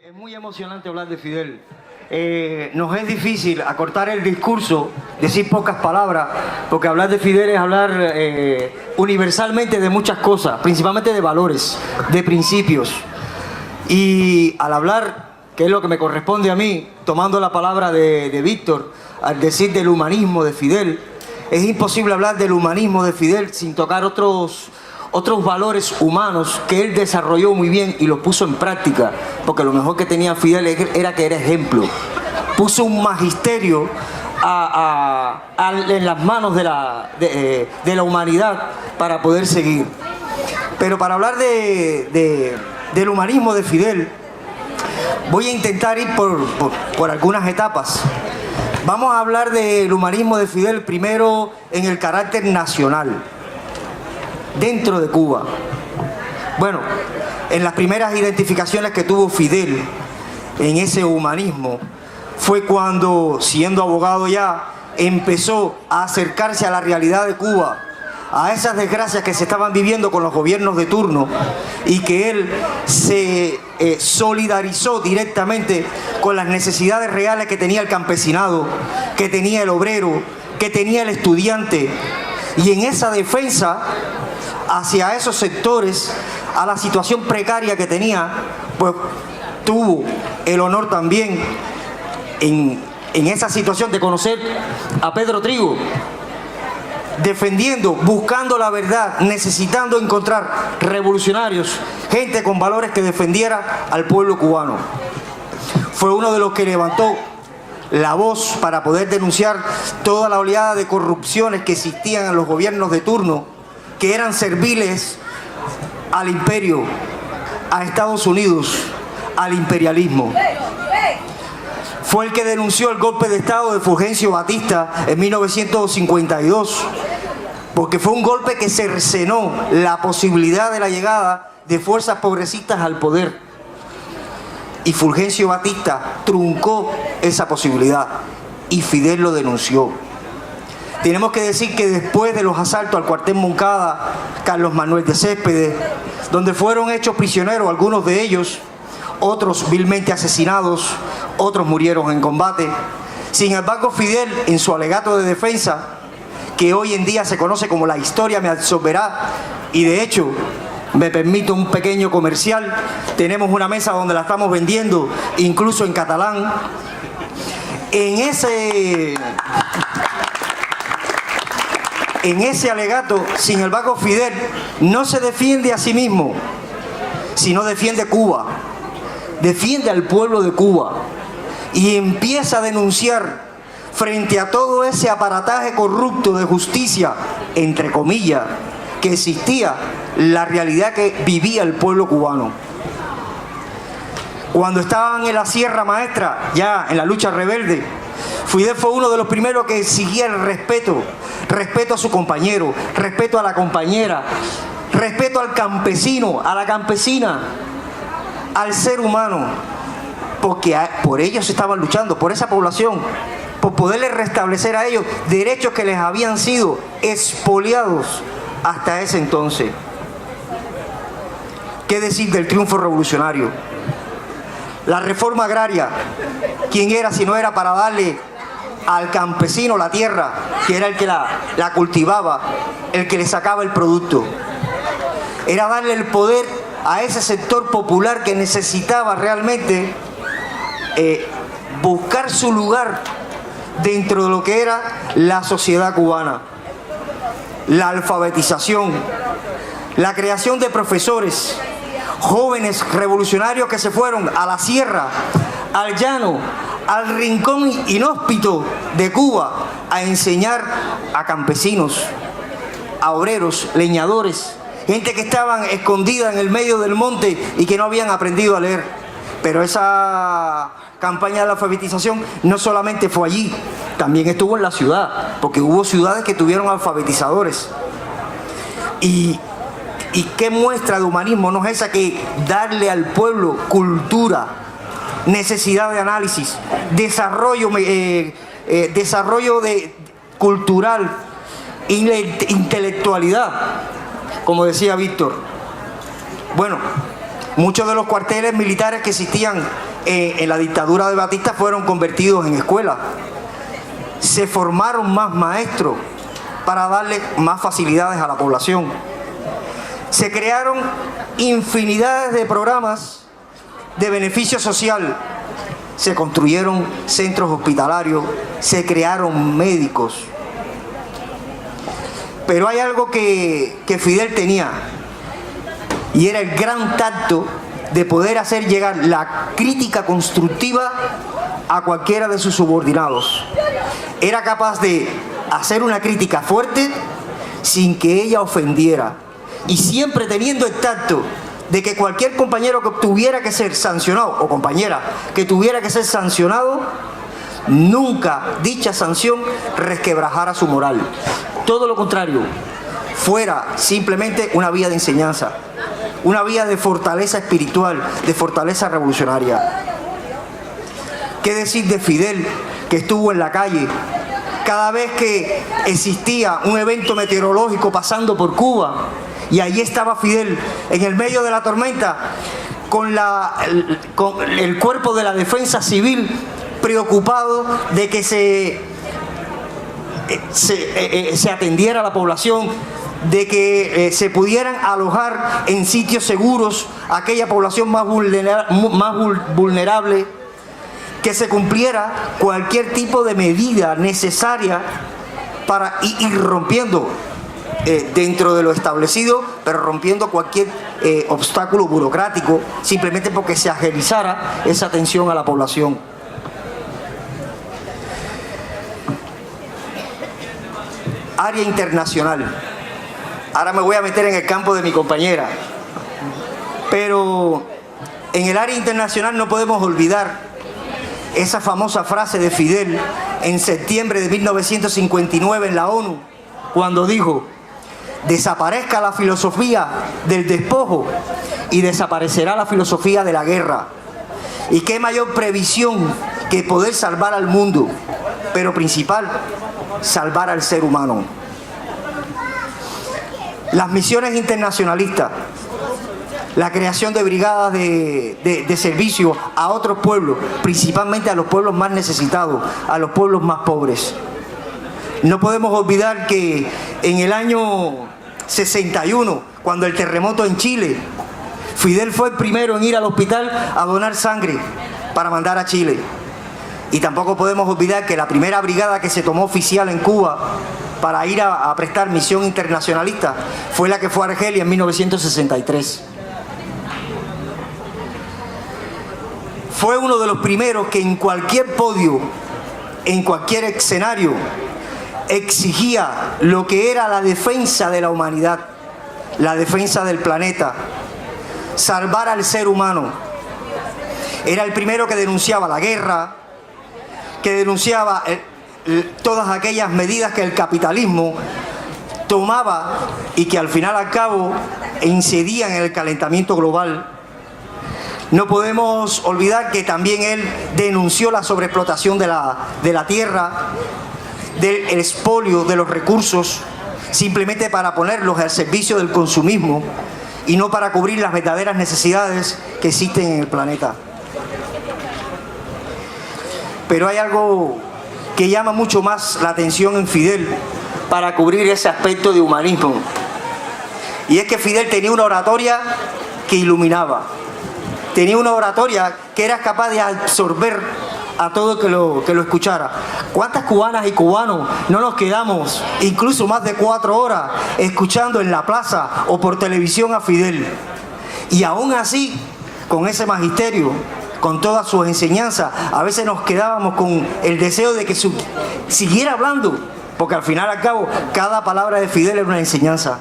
Es muy emocionante hablar de Fidel. Nos es difícil acortar el discurso, decir pocas palabras, porque hablar de Fidel es hablar universalmente de muchas cosas, principalmente de valores, de principios. Y al hablar, que es lo que me corresponde a mí, tomando la palabra de Víctor, al decir del humanismo de Fidel, es imposible hablar del humanismo de Fidel sin tocar otros valores humanos que él desarrolló muy bien y los puso en práctica, porque lo mejor que tenía Fidel era que era ejemplo. Puso un magisterio en las manos de la humanidad para poder seguir. Pero para hablar del humanismo de Fidel, voy a intentar ir por algunas etapas. Vamos a hablar del humanismo de Fidel primero en el carácter nacional, dentro de Cuba. Bueno, en las primeras identificaciones que tuvo Fidel en ese humanismo fue cuando, siendo abogado ya, empezó a acercarse a la realidad de Cuba, a esas desgracias que se estaban viviendo con los gobiernos de turno, y que él se solidarizó directamente con las necesidades reales que tenía el campesinado, que tenía el obrero, que tenía el estudiante, y en esa defensa hacia esos sectores, a la situación precaria que tenía, pues tuvo el honor también en esa situación de conocer a Pedro Trigo, defendiendo, buscando la verdad, necesitando encontrar revolucionarios, gente con valores que defendiera al pueblo cubano. Fue uno de los que levantó la voz para poder denunciar toda la oleada de corrupciones que existían en los gobiernos de turno, que eran serviles al imperio, a Estados Unidos, al imperialismo. Fue el que denunció el golpe de Estado de Fulgencio Batista en 1952, porque fue un golpe que cercenó la posibilidad de la llegada de fuerzas progresistas al poder. Y Fulgencio Batista truncó esa posibilidad y Fidel lo denunció. Tenemos que decir que después de los asaltos al cuartel Moncada, Carlos Manuel de Céspedes, donde fueron hechos prisioneros algunos de ellos, otros vilmente asesinados, otros murieron en combate. Sin embargo, Fidel, en su alegato de defensa, que hoy en día se conoce como La historia me absolverá, y de hecho, me permito un pequeño comercial, tenemos una mesa donde la estamos vendiendo, incluso en catalán. En ese alegato, sin embargo, Fidel no se defiende a sí mismo, sino defiende Cuba, defiende al pueblo de Cuba y empieza a denunciar frente a todo ese aparataje corrupto de justicia, entre comillas, que existía, la realidad que vivía el pueblo cubano. Cuando estaban en la Sierra Maestra, ya en la lucha rebelde, Fidel fue uno de los primeros que exigía el respeto a su compañero, respeto a la compañera, respeto al campesino, a la campesina, al ser humano, porque por ellos estaban luchando, por esa población, por poderles restablecer a ellos derechos que les habían sido expoliados hasta ese entonces. ¿Qué decir del triunfo revolucionario? La reforma agraria, ¿quién era si no era para darle al campesino la tierra, que era el que la cultivaba, el que le sacaba el producto? Era darle el poder a ese sector popular que necesitaba realmente buscar su lugar dentro de lo que era la sociedad cubana. La alfabetización, la creación de profesores, jóvenes revolucionarios que se fueron a la sierra, al llano, al rincón inhóspito de Cuba a enseñar a campesinos, a obreros, leñadores, gente que estaban escondida en el medio del monte y que no habían aprendido a leer. Pero esa campaña de la alfabetización no solamente fue allí, también estuvo en la ciudad, porque hubo ciudades que tuvieron alfabetizadores. Y qué muestra de humanismo no es esa, que darle al pueblo cultura, necesidad de análisis, desarrollo cultural, intelectualidad, como decía Víctor. Bueno, muchos de los cuarteles militares que existían en la dictadura de Batista fueron convertidos en escuelas. Se formaron más maestros para darle más facilidades a la población. Se crearon infinidades de programas de beneficio social. Se construyeron centros hospitalarios, se crearon médicos. Pero hay algo que Fidel tenía, y era el gran tacto de poder hacer llegar la crítica constructiva a cualquiera de sus subordinados. Era capaz de hacer una crítica fuerte sin que ella ofendiera, y siempre teniendo el tacto de que cualquier compañero que tuviera que ser sancionado, o compañera que tuviera que ser sancionado, nunca dicha sanción resquebrajara su moral. Todo lo contrario, fuera simplemente una vía de enseñanza, una vía de fortaleza espiritual, de fortaleza revolucionaria. ¿Qué decir de Fidel, que estuvo en la calle cada vez que existía un evento meteorológico pasando por Cuba? Y allí estaba Fidel, en el medio de la tormenta, con el cuerpo de la defensa civil, preocupado de que se atendiera a la población, de que se pudieran alojar en sitios seguros aquella población más vulnerable, que se cumpliera cualquier tipo de medida necesaria para ir rompiendo dentro de lo establecido, pero rompiendo cualquier obstáculo burocrático, simplemente porque se agilizara esa atención a la población. Área internacional. Ahora me voy a meter en el campo de mi compañera, pero en el área internacional no podemos olvidar esa famosa frase de Fidel en septiembre de 1959 en la ONU, cuando dijo: desaparezca la filosofía del despojo y desaparecerá la filosofía de la guerra. Y qué mayor previsión que poder salvar al mundo, pero principal, salvar al ser humano. Las misiones internacionalistas, la creación de brigadas de servicio a otros pueblos, principalmente a los pueblos más necesitados, a los pueblos más pobres. No podemos olvidar que en el año 61, cuando el terremoto en Chile, Fidel fue el primero en ir al hospital a donar sangre para mandar a Chile. Y tampoco podemos olvidar que la primera brigada que se tomó oficial en Cuba para ir a prestar misión internacionalista fue la que fue a Argelia en 1963. Fue uno de los primeros que en cualquier podio, en cualquier escenario, exigía lo que era la defensa de la humanidad, la defensa del planeta, salvar al ser humano. Era el primero que denunciaba la guerra, que denunciaba todas aquellas medidas que el capitalismo tomaba y que al final al cabo incidían en el calentamiento global. No podemos olvidar que también él denunció la sobreexplotación de la tierra, del expolio de los recursos, simplemente para ponerlos al servicio del consumismo y no para cubrir las verdaderas necesidades que existen en el planeta. Pero hay algo que llama mucho más la atención en Fidel para cubrir ese aspecto de humanismo. Y es que Fidel tenía una oratoria que iluminaba. Tenía una oratoria que era capaz de absorber a todo que lo escuchara. ¿Cuántas cubanas y cubanos no nos quedamos incluso más de 4 horas escuchando en la plaza o por televisión a Fidel? Y aún así, con ese magisterio, con todas sus enseñanzas, a veces nos quedábamos con el deseo de que siguiera hablando, porque al final al cabo cada palabra de Fidel era una enseñanza.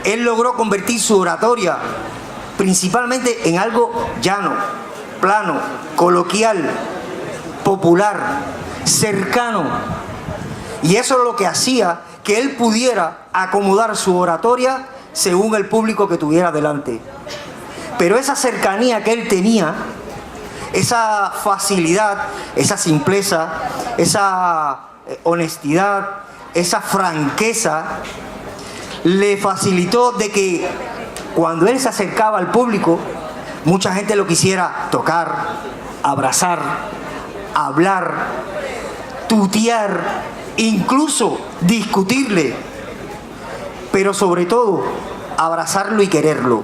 Él logró convertir su oratoria principalmente en algo llano, plano, coloquial, popular, cercano. Y eso es lo que hacía que él pudiera acomodar su oratoria según el público que tuviera delante. Pero esa cercanía que él tenía, esa facilidad, esa simpleza, esa honestidad, esa franqueza, le facilitó de que cuando él se acercaba al público, Mucha gente lo quisiera tocar, abrazar, hablar, tutear, incluso discutirle, pero sobre todo abrazarlo y quererlo.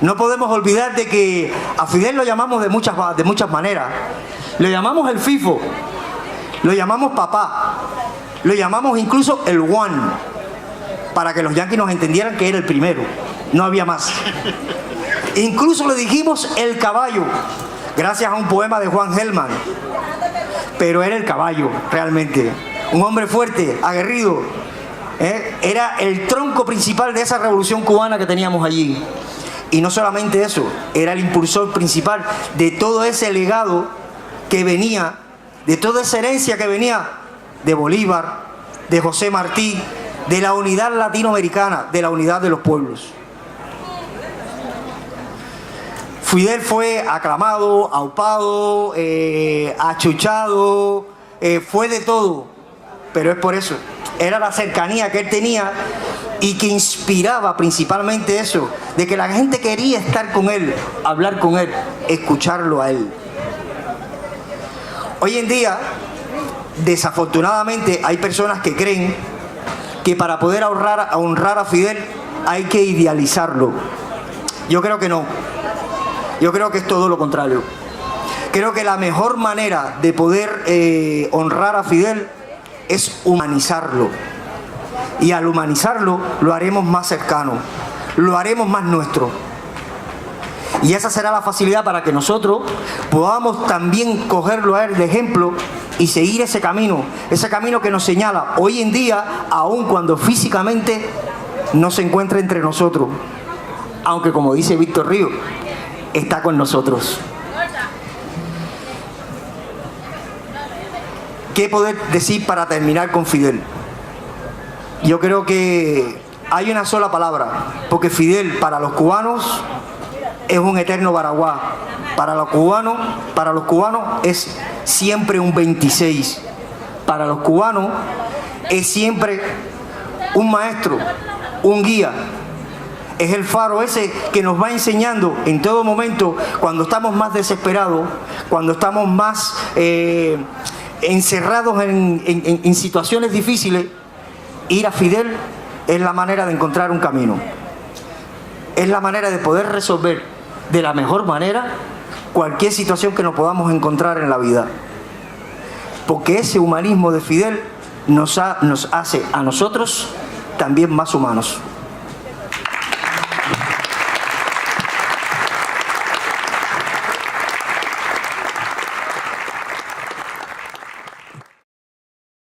No podemos olvidar de que a Fidel lo llamamos de muchas maneras. Lo llamamos el FIFO, lo llamamos papá, lo llamamos incluso el One, para que los yanquis nos entendieran que era el primero, no había más. Incluso le dijimos el caballo, gracias a un poema de Juan Gelman, pero era el caballo realmente, un hombre fuerte, aguerrido, era el tronco principal de esa revolución cubana que teníamos allí. Y no solamente eso, era el impulsor principal de todo ese legado que venía, de toda esa herencia que venía de Bolívar, de José Martí, de la unidad latinoamericana, de la unidad de los pueblos. Fidel fue aclamado, aupado, achuchado, fue de todo, pero es por eso. Era la cercanía que él tenía y que inspiraba principalmente eso, de que la gente quería estar con él, hablar con él, escucharlo a él. Hoy en día, desafortunadamente, hay personas que creen que para poder honrar a Fidel hay que idealizarlo. Yo creo que no. Yo creo que es todo lo contrario. Creo que la mejor manera de poder honrar a Fidel es humanizarlo. Y al humanizarlo lo haremos más cercano, lo haremos más nuestro. Y esa será la facilidad para que nosotros podamos también cogerlo a él de ejemplo y seguir ese camino que nos señala hoy en día, aun cuando físicamente no se encuentra entre nosotros. Aunque, como dice Víctor Ríos, está con nosotros. ¿Qué poder decir para terminar con Fidel? Yo creo que hay una sola palabra, porque Fidel para los cubanos es un eterno Baraguá. Para los cubanos es siempre un 26. Para los cubanos es siempre un maestro, un guía. Es el faro ese que nos va enseñando en todo momento, cuando estamos más desesperados, cuando estamos más encerrados en situaciones difíciles. Ir a Fidel es la manera de encontrar un camino. Es la manera de poder resolver de la mejor manera cualquier situación que nos podamos encontrar en la vida. Porque ese humanismo de Fidel nos hace a nosotros también más humanos.